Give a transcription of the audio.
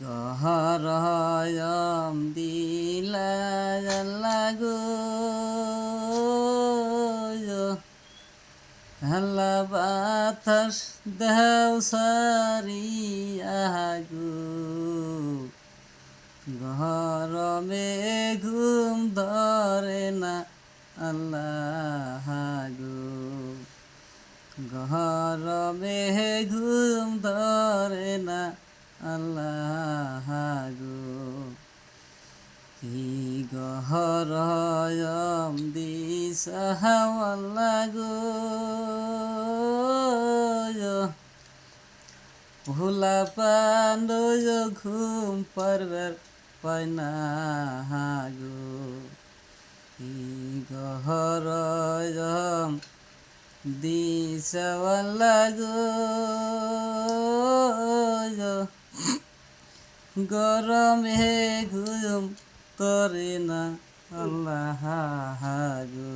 গহরয়ম দিলা লাগো হল্লা বাতাস দেও সারি আগু গরমে ঘুম ধরে না আল্লাহ গো গরমে ঘুম ধরে না আল্লাহ গো কি গহরয়ম দিশাওয়াল্লা গো ভোলা পান্ডয় ঘুম পারবার পায় না গো কি গহরয়ম দিশাওয়াল্লা গো গরমে ঘুম করে না আল্লাহ গো